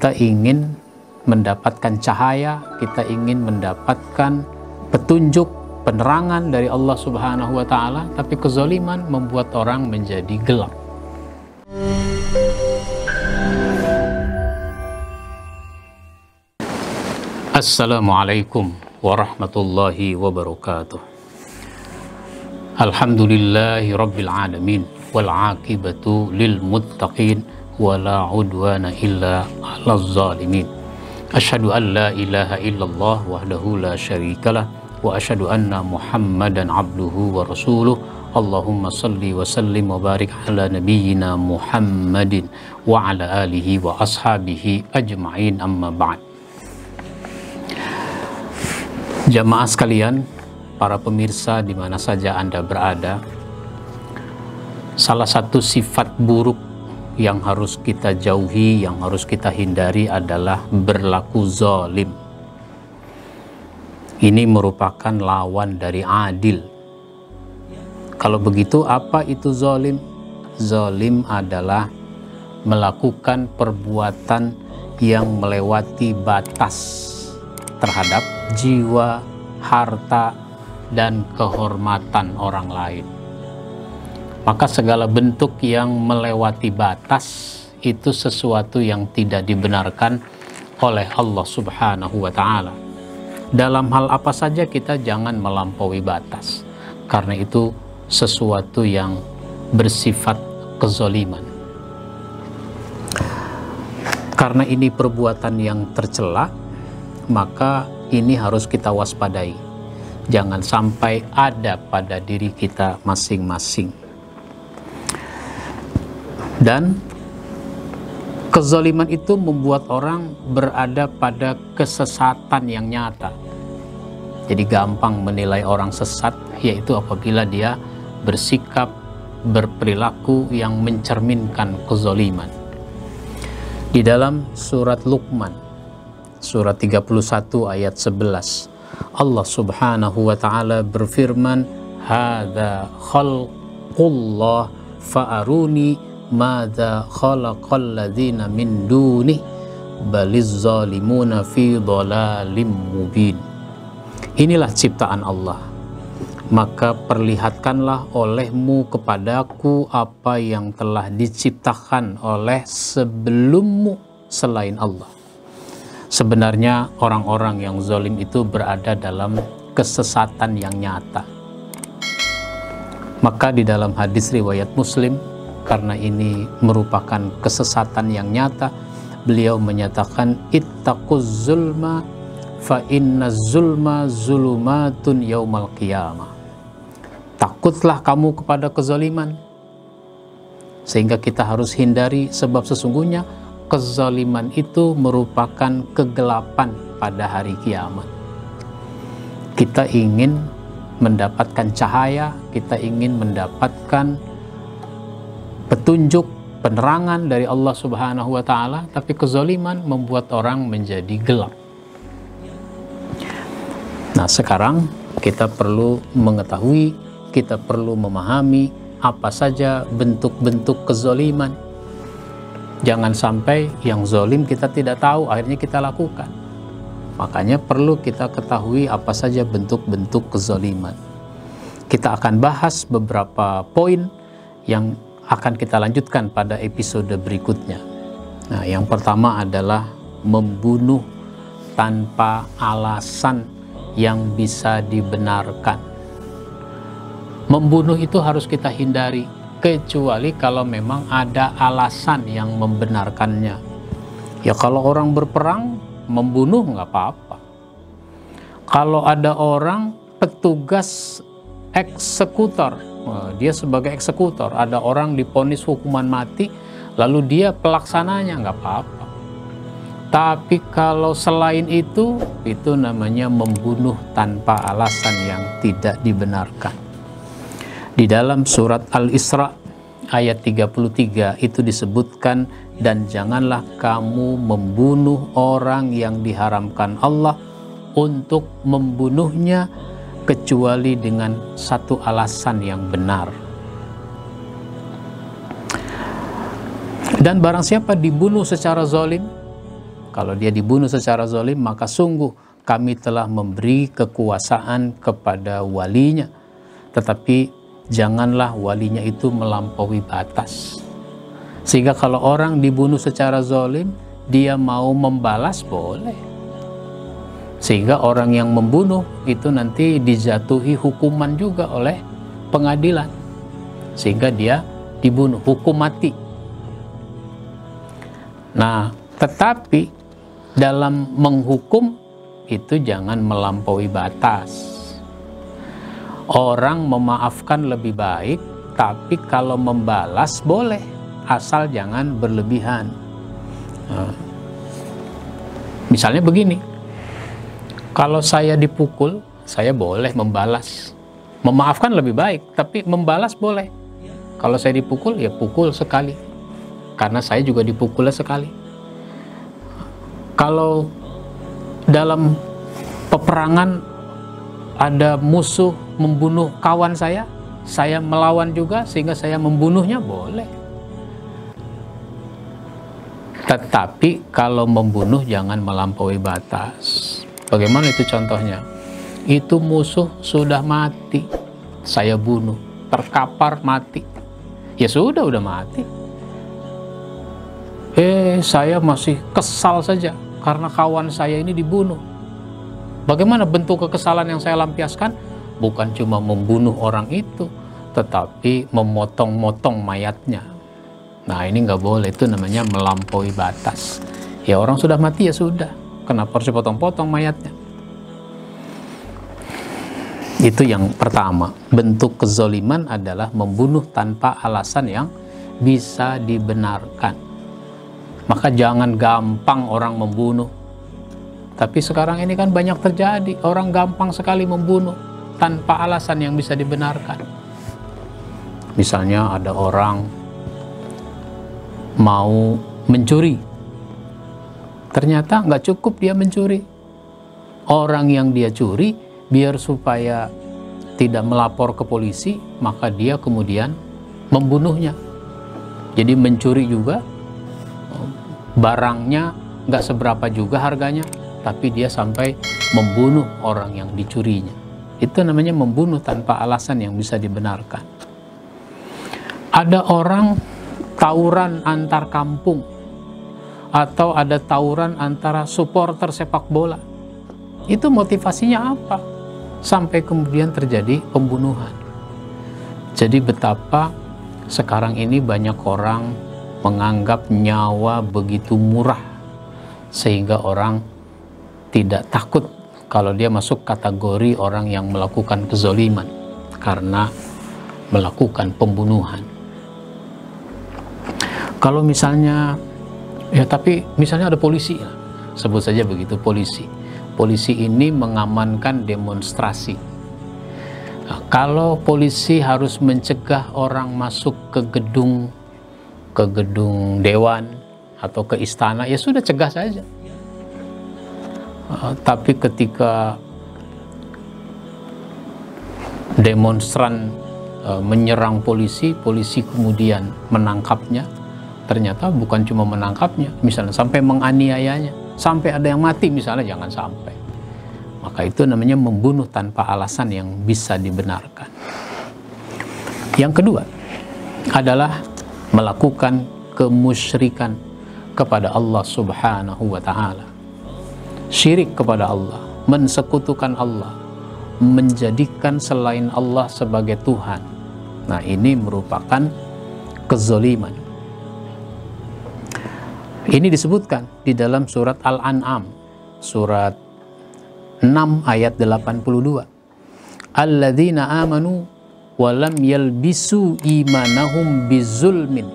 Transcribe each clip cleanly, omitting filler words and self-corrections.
Kita ingin mendapatkan cahaya, kita ingin mendapatkan petunjuk, penerangan dari Allah Subhanahu wa Ta'ala, tapi kezaliman membuat orang menjadi gelap. Assalamualaikum warahmatullahi wabarakatuh. Alhamdulillahi rabbil alamin, wal aqibatu lil muttaqin, wala udwana illa 'alal zalimin. Asyhadu an la ilaha illallah wahdahu la syarikalah, wa asyhadu anna Muhammadan abduhu wa rasuluh. Allahumma salli wa sallim wa barik ala nabiyyina Muhammadin wa ala alihi wa ashabihi ajma'in, amma ba'd. Jamaah sekalian, para pemirsa di mana saja Anda berada, salah satu sifat buruk yang harus kita jauhi, yang harus kita hindari adalah berlaku zalim. Ini merupakan lawan dari adil. Kalau begitu, apa itu zalim? Zalim adalah melakukan perbuatan yang melewati batas terhadap jiwa, harta, dan kehormatan orang lain. Maka segala bentuk yang melewati batas itu sesuatu yang tidak dibenarkan oleh Allah Subhanahu wa Ta'ala. Dalam hal apa saja kita jangan melampaui batas, karena itu sesuatu yang bersifat kezaliman. Karena ini perbuatan yang tercela, maka ini harus kita waspadai. Jangan sampai ada pada diri kita masing-masing. Dan kezaliman itu membuat orang berada pada kesesatan yang nyata. Jadi gampang menilai orang sesat, yaitu apabila dia bersikap, berperilaku yang mencerminkan kezaliman. Di dalam surat Luqman, surat 31 ayat 11, Allah Subhanahu wa Ta'ala berfirman, "Hadza khalqullah fa'aruni madza khalaqal ladzina min dunih baliz zalimuna fi dhalalim mubin." Inilah ciptaan Allah, maka perlihatkanlah olehmu kepadaku apa yang telah diciptakan oleh sebelummu selain Allah. Sebenarnya orang-orang yang zalim itu berada dalam kesesatan yang nyata. Maka di dalam hadis riwayat Muslim, karena ini merupakan kesesatan yang nyata, beliau menyatakan, ittaquz zulma fa inna zulma zulumatun yaumal qiyamah. Takutlah kamu kepada kezaliman, sehingga kita harus hindari, sebab sesungguhnya kezaliman itu merupakan kegelapan pada hari kiamat. Kita ingin mendapatkan cahaya, kita ingin mendapatkan petunjuk, penerangan dari Allah Subhanahu wa Ta'ala, tapi kezaliman membuat orang menjadi gelap. Nah, sekarang kita perlu mengetahui, kita perlu memahami apa saja bentuk-bentuk kezaliman. Jangan sampai yang zalim kita tidak tahu, akhirnya kita lakukan. Makanya perlu kita ketahui apa saja bentuk-bentuk kezaliman. Kita akan bahas beberapa poin yang akan kita lanjutkan pada episode berikutnya. Nah, yang pertama adalah membunuh tanpa alasan yang bisa dibenarkan. Membunuh itu harus kita hindari, kecuali kalau memang ada alasan yang membenarkannya. Ya, kalau orang berperang, membunuh nggak apa-apa. Kalau ada orang petugas eksekutor, dia sebagai eksekutor, ada orang divonis hukuman mati, lalu dia pelaksananya, nggak apa-apa. Tapi kalau selain itu namanya membunuh tanpa alasan yang tidak dibenarkan. Di dalam surat Al-Isra ayat 33 itu disebutkan, dan janganlah kamu membunuh orang yang diharamkan Allah untuk membunuhnya kecuali dengan satu alasan yang benar. Dan barang siapa dibunuh secara zalim, Kalau dia dibunuh secara zalim, maka sungguh kami telah memberi kekuasaan kepada walinya. Tetapi janganlah walinya itu melampaui batas. Sehingga kalau orang dibunuh secara zalim, dia mau membalas boleh. Sehingga orang yang membunuh itu nanti dijatuhi hukuman juga oleh pengadilan. Sehingga dia dibunuh, hukum mati. Nah, tetapi dalam menghukum itu jangan melampaui batas. Orang memaafkan lebih baik, tapi kalau membalas boleh, asal jangan berlebihan. Misalnya begini, kalau saya dipukul, saya boleh membalas. Memaafkan lebih baik, tapi membalas boleh. Kalau saya dipukul, ya pukul sekali, karena saya juga dipukulnya sekali. Kalau dalam peperangan ada musuh membunuh kawan saya melawan juga sehingga saya membunuhnya, boleh. Tetapi kalau membunuh jangan melampaui batas. Bagaimana itu contohnya? Itu musuh sudah mati, saya bunuh, terkapar mati. Ya sudah mati. Saya masih kesal saja karena kawan saya ini dibunuh. Bagaimana bentuk kekesalan yang saya lampiaskan? Bukan cuma membunuh orang itu, tetapi memotong-motong mayatnya. Nah, ini nggak boleh, itu namanya melampaui batas. Ya orang sudah mati, ya sudah, kenapa harus potong-potong mayatnya? Itu yang pertama. Bentuk kezoliman adalah membunuh tanpa alasan yang bisa dibenarkan. Maka jangan gampang orang membunuh. Tapi sekarang ini kan banyak terjadi, orang gampang sekali membunuh tanpa alasan yang bisa dibenarkan. Misalnya ada orang mau mencuri, ternyata nggak cukup dia mencuri. Orang yang dia curi, biar supaya tidak melapor ke polisi, maka dia kemudian membunuhnya. Jadi mencuri juga, barangnya nggak seberapa juga harganya, tapi dia sampai membunuh orang yang dicurinya. Itu namanya membunuh tanpa alasan yang bisa dibenarkan. Ada orang tawuran antar kampung, atau ada tawuran antara supporter sepak bola. Itu motivasinya apa? Sampai kemudian terjadi pembunuhan. Jadi betapa sekarang ini banyak orang menganggap nyawa begitu murah, sehingga orang tidak takut kalau dia masuk kategori orang yang melakukan kezoliman karena melakukan pembunuhan. Kalau misalnya, tapi misalnya ada polisi, sebut saja begitu, polisi ini mengamankan demonstrasi. Nah, kalau polisi harus mencegah orang masuk ke gedung dewan atau ke istana, ya sudah, cegah saja. Tapi ketika demonstran menyerang polisi kemudian menangkapnya, ternyata bukan cuma menangkapnya, misalnya sampai menganiayanya, sampai ada yang mati misalnya, jangan sampai. Maka itu namanya membunuh tanpa alasan yang bisa dibenarkan. Yang kedua adalah melakukan kemusyrikan kepada Allah Subhanahu wa Ta'ala. Syirik kepada Allah, mensekutukan Allah, menjadikan selain Allah sebagai Tuhan. Nah, ini merupakan kezoliman. Ini disebutkan di dalam surat Al-An'am, surat 6 ayat 82. Alladzina amanu wa lam yalbisu imanahum bizulmin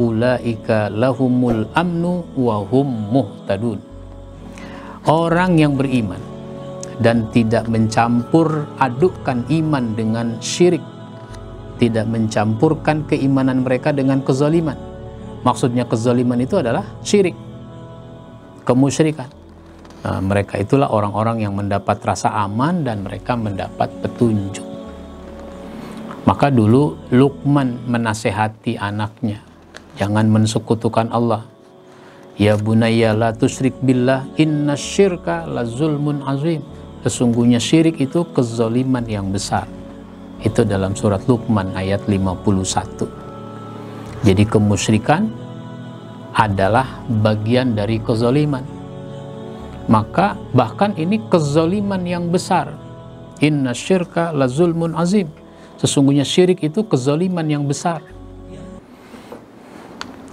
ulaika lahumul amnu wa hum muhtadun. Orang yang beriman dan tidak mencampur adukkan iman dengan syirik, tidak mencampurkan keimanan mereka dengan kezaliman. Maksudnya kezaliman itu adalah syirik, kemusyrikan. Nah, mereka itulah orang-orang yang mendapat rasa aman dan mereka mendapat petunjuk. Maka dulu Luqman menasehati anaknya, jangan mensekutukan Allah. Ya bunayya la tusyrik billah innasyirka la zulmun azim. Sesungguhnya syirik itu kezaliman yang besar. Itu dalam surat Luqman ayat 51. Jadi kemusyrikan adalah bagian dari kezaliman. Maka bahkan ini kezaliman yang besar. Innasyirka la zulmun azim. Sesungguhnya syirik itu kezaliman yang besar.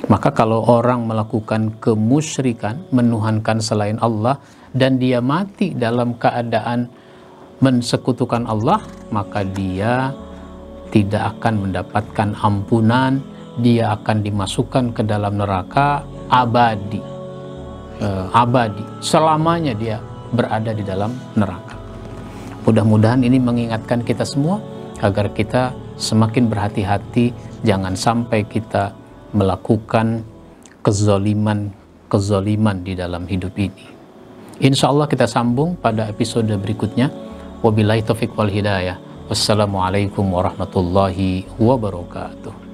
Maka kalau orang melakukan kemusyrikan, menuhankan selain Allah, dan dia mati dalam keadaan mensekutukan Allah, maka dia tidak akan mendapatkan ampunan, dia akan dimasukkan ke dalam neraka abadi. Selamanya dia berada di dalam neraka. Mudah-mudahan ini mengingatkan kita semua agar kita semakin berhati-hati, jangan sampai kita melakukan kezaliman di dalam hidup ini. Insya Allah kita sambung pada episode berikutnya. Wabillahi taufiq wal hidayah. Wassalamualaikum warahmatullahi wabarakatuh.